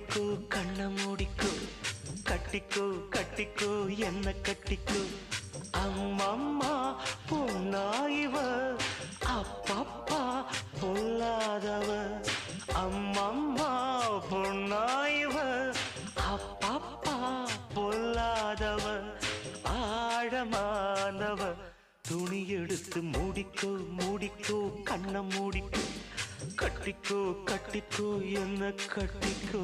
மூடிக்கோ கண்ண மூடிக்கோ கட்டிக்கோ கட்டிக்கோ என்ன கட்டிக்கோ அம்மம்மா பொன்னாயிவ அப்பப்பா பொல்லாதவ அம்மம்மா பொன்னாயிவ அப்பப்பா பொல்லாதவ ஆழமானவ துணி எடுத்து மூடிக்கோ மூடிக்கோ கண்ண மூடிக்கோ கட்டிக்கோ கட்டிக்கோ என்ன கட்டிக்கோ